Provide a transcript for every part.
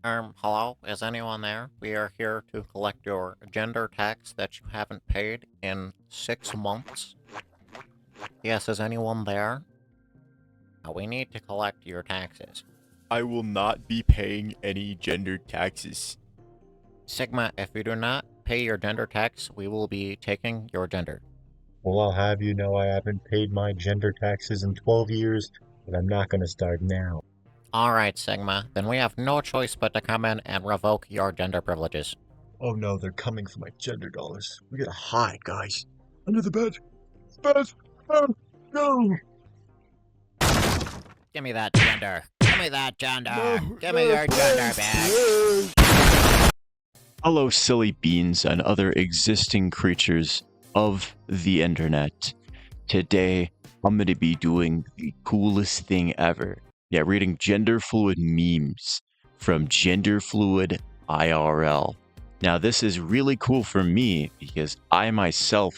Hello? Is anyone there? We are here to collect your gender tax that you haven't paid in 6 months. Yes, is anyone there? We need to collect your taxes. I will not be paying any gender taxes. Sigma, if you do not pay your gender tax, we will be taking your gender. Well, I'll have you know I haven't paid my gender taxes in 12 years, but I'm not gonna start now. Alright, Sigma, then we have no choice but to come in and revoke your gender privileges. Oh no, they're coming for my gender dollars. We gotta hide, guys. Under the bed. Bed! Oh, no! Give me that gender. Give me that gender. No, Give me no, your gender please, back. Hello, silly beans and other existing creatures of the internet. Today, I'm going to be doing the coolest thing ever. Yeah, reading Genderfluid memes from Genderfluid IRL. Now, this is really cool for me because I myself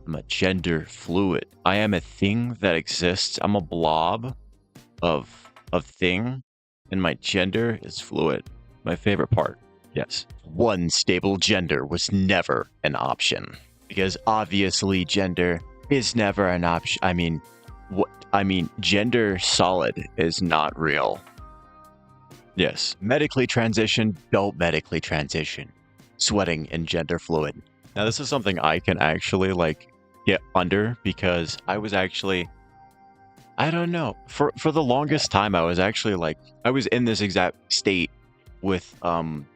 am a gender fluid. I am a thing that exists. I'm a blob of thing, and my gender is fluid. My favorite part. Yes. One stable gender was never an option. Because obviously gender is never an option. I mean, gender solid is not real. Yes. Medically transition, don't medically transition. Sweating and gender fluid. Now this is something I can actually get under because I was actually, I don't know, for the longest time I was actually I was in this exact state with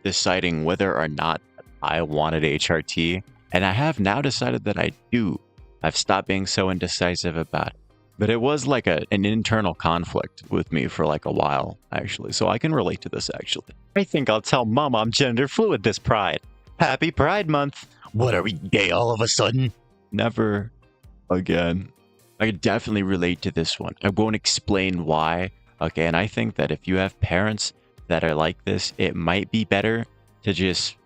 deciding whether or not I wanted HRT, and I have now decided that I do. I've stopped being so indecisive about it. But it was like an internal conflict with me for a while, actually, so I can relate to this, actually. I think I'll tell Mom I'm gender fluid this Pride. Happy Pride Month! What, are we gay all of a sudden? Never again. I can definitely relate to this one. I won't explain why. Okay, and I think that if you have parents that are like this, it might be better to just,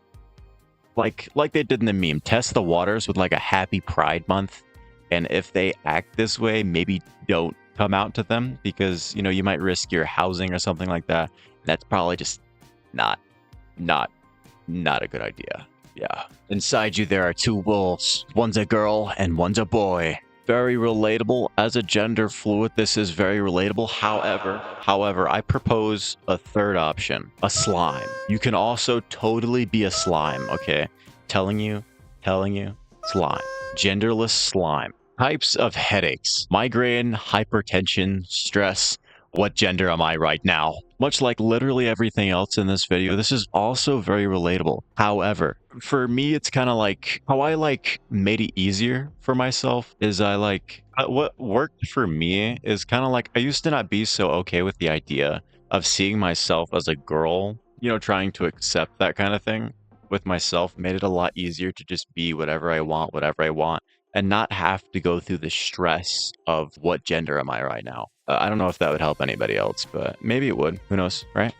like they did in the meme, test the waters with a happy Pride Month. And if they act this way, maybe don't come out to them because, you might risk your housing or something like that. That's probably just not a good idea. Yeah. Inside you, there are two wolves. One's a girl and one's a boy. Very relatable. As a gender fluid, this is very relatable. However, I propose a third option, a slime. You can also totally be a slime, okay? Telling you, slime. Genderless slime. Types of headaches. Migraine, hypertension, stress. What gender am I right now? Much like literally everything else in this video, this is also very relatable. However, for me, it's kind of how I made it easier for myself is what worked for me is kind of I used to not be so okay with the idea of seeing myself as a girl, trying to accept that kind of thing with myself made it a lot easier to just be whatever I want, and not have to go through the stress of what gender am I right now. I don't know if that would help anybody else, but maybe it would. Who knows, right?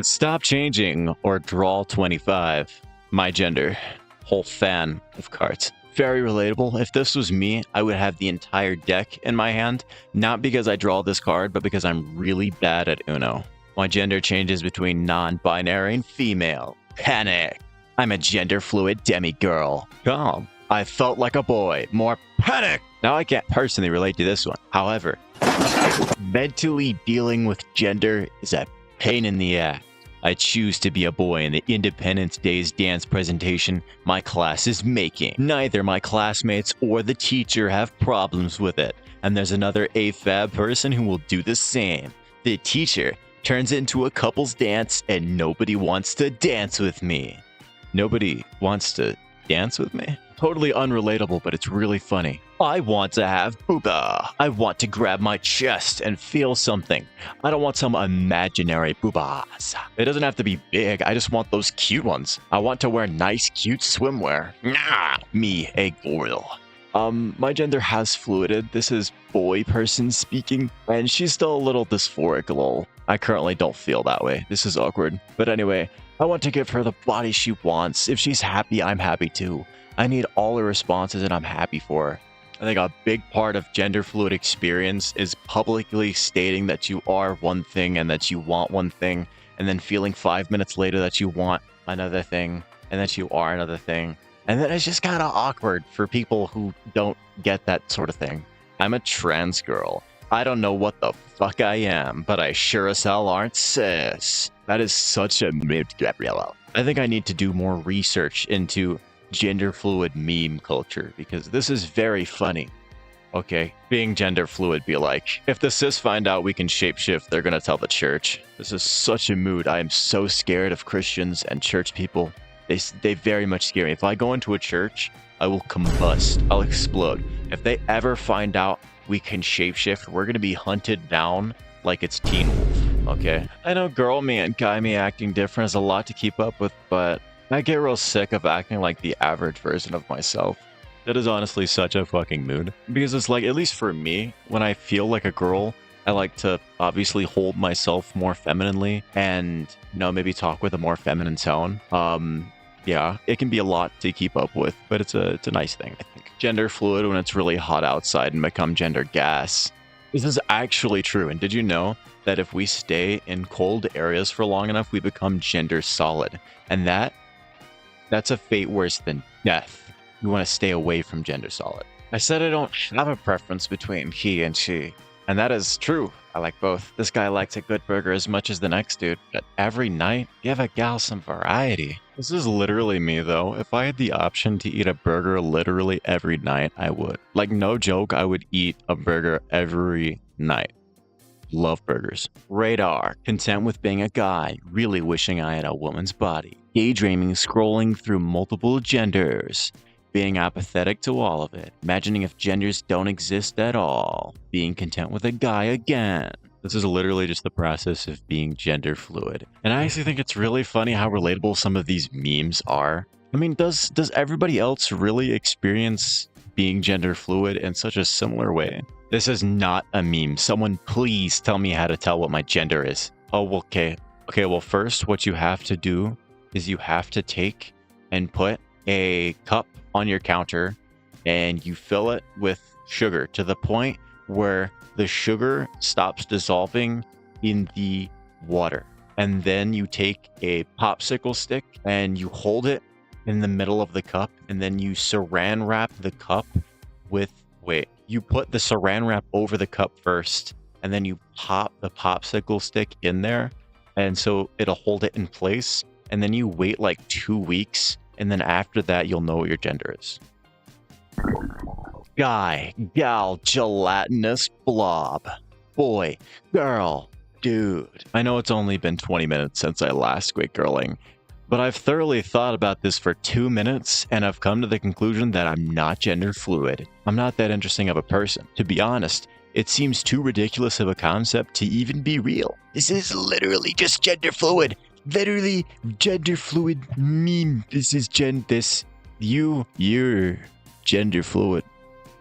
Stop changing or draw 25. My gender. Whole fan of cards. Very relatable. If this was me, I would have the entire deck in my hand. Not because I draw this card, but because I'm really bad at Uno. My gender changes between non-binary and female. Panik. I'm a gender fluid demi-girl. Calm. I felt like a boy. More panic! Now I can't personally relate to this one. However, mentally dealing with gender is a pain in the ass. I choose to be a boy in the Independence Day's dance presentation my class is making. Neither my classmates or the teacher have problems with it, and there's another AFAB person who will do the same. The teacher turns it into a couple's dance and nobody wants to dance with me. Nobody wants to dance with me? Totally unrelatable, but it's really funny. I want to have booba. I want to grab my chest and feel something. I don't want some imaginary boobas. It doesn't have to be big. I just want those cute ones. I want to wear nice, cute swimwear. Nah, me, a girl. My gender has fluided. This is boy person speaking, and she's still a little dysphoric, lol. I currently don't feel that way. This is awkward. But anyway, I want to give her the body she wants. If she's happy, I'm happy too. I need all her responses and I'm happy for her. I think a big part of gender fluid experience is publicly stating that you are one thing and that you want one thing, and then feeling 5 minutes later that you want another thing, and that you are another thing. And then it's just kind of awkward for people who don't get that sort of thing. I'm a trans girl. I don't know what the fuck I am, but I sure as hell aren't cis. That is such a mid-Gabriella. I think I need to do more research into gender fluid meme culture, because this is very funny. Okay, being gender fluid be like, if the cis find out we can shapeshift, they're gonna tell the church. This is such a mood. I am so scared of Christians and church people. They very much scare me. If I go into a church, I will combust. I'll explode. If they ever find out we can shapeshift, we're gonna be hunted down like it's Teen Wolf, okay? I know girl me and guy me acting different is a lot to keep up with, but I get real sick of acting like the average version of myself. That is honestly such a fucking mood. Because it's like, at least for me, when I feel like a girl, I like to obviously hold myself more femininely and, you know, maybe talk with a more feminine tone. Yeah, it can be a lot to keep up with, but it's a nice thing, I think. Gender fluid when it's really hot outside and become gender gas. This is actually true. And did you know that if we stay in cold areas for long enough, we become gender solid? And that's a fate worse than death. You want to stay away from gender solid. I said I don't have a preference between he and she. And that is true. I like both. This guy likes a good burger as much as the next dude, but every night, give a gal some variety. This is literally me though. If I had the option to eat a burger literally every night, I would. Like, no joke, I would eat a burger every night. Love burgers. Radar. Content with being a guy, really wishing I had a woman's body. Daydreaming, scrolling through multiple genders. Being apathetic to all of it, imagining if genders don't exist at all, being content with a guy again. This is literally just the process of being gender fluid. And I actually think it's really funny how relatable some of these memes are. I mean, does everybody else really experience being gender fluid in such a similar way? This is not a meme. Someone please tell me how to tell what my gender is. Oh, okay. Okay, well first what you have to do is you have to take and put a cup on your counter and you fill it with sugar to the point where the sugar stops dissolving in the water. And then you take a popsicle stick and you hold it in the middle of the cup, and then you saran wrap the cup with, you put the saran wrap over the cup first, and then you pop the popsicle stick in there, and so it'll hold it in place, and then you wait like 2 weeks, and then after that, you'll know what your gender is. Guy, gal, gelatinous blob. Boy, girl, dude. I know it's only been 20 minutes since I last quit girling, but I've thoroughly thought about this for 2 minutes, and I've come to the conclusion that I'm not gender fluid. I'm not that interesting of a person. To be honest, it seems too ridiculous of a concept to even be real. This is literally just gender fluid. Literally gender fluid meme. You're gender fluid.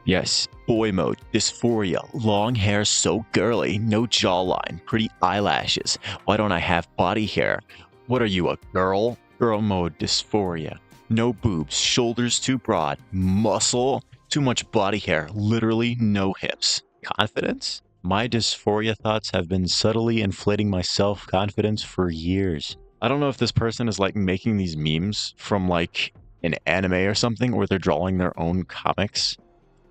Yes, boy mode, dysphoria, long hair so girly, no jawline, pretty eyelashes. Why don't I have body hair? What are you, a girl? Girl mode, dysphoria. No boobs, shoulders too broad, muscle, too much body hair, literally no hips. Confidence? My dysphoria thoughts have been subtly inflating my self-confidence for years. I don't know if this person is like making these memes from like an anime or something, or they're drawing their own comics,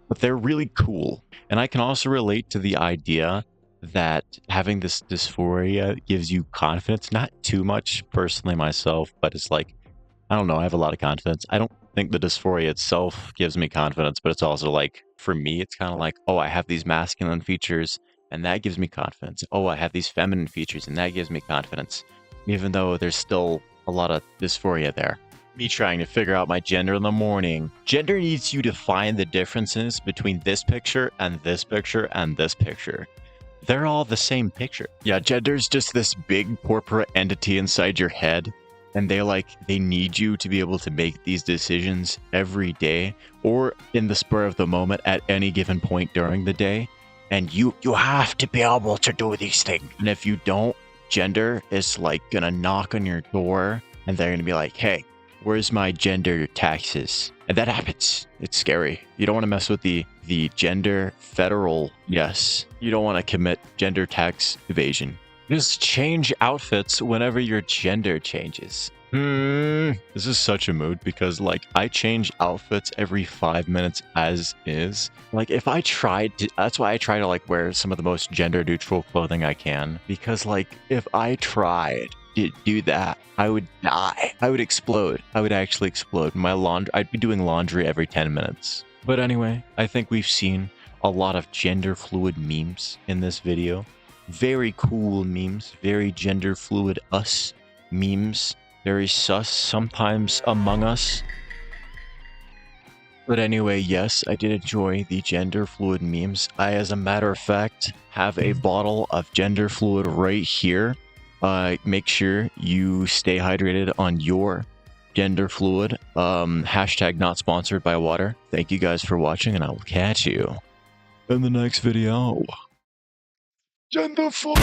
but they're really cool. And I can also relate to the idea that having this dysphoria gives you confidence. Not too much personally myself, but it's like, I don't know, I have a lot of confidence. I don't think the dysphoria itself gives me confidence, but it's also like, for me, it's kind of like, oh, I have these masculine features and that gives me confidence. Oh, I have these feminine features and that gives me confidence, even though there's still a lot of dysphoria there. Me trying to figure out my gender in the morning. Gender needs you to find the differences between this picture and this picture and this picture. They're all the same picture. Yeah, gender's just this big corporate entity inside your head, and they need you to be able to make these decisions every day or in the spur of the moment at any given point during the day. And you have to be able to do these things. And if you don't, gender is like gonna knock on your door and they're gonna be like, hey, where's my gender taxes? And that happens. It's scary. You don't want to mess with the gender federal. Yes. You don't want to commit gender tax evasion. Just change outfits whenever your gender changes. This is such a mood because, like, I change outfits every 5 minutes as is. Like, if I tried to, that's why I try to, like, wear some of the most gender neutral clothing I can. Because, like, if I tried to do that, I would die. I would explode. I would actually explode. I'd be doing laundry every 10 minutes. But anyway, I think we've seen a lot of gender fluid memes in this video. Very cool memes, very gender fluid us memes, very sus sometimes among us. But anyway, yes, I did enjoy the gender fluid memes. I, as a matter of fact, have a bottle of gender fluid right here. Make sure you stay hydrated on your gender fluid. Hashtag not sponsored by water. Thank you guys for watching, and I will catch you in the next video. Genderfluid.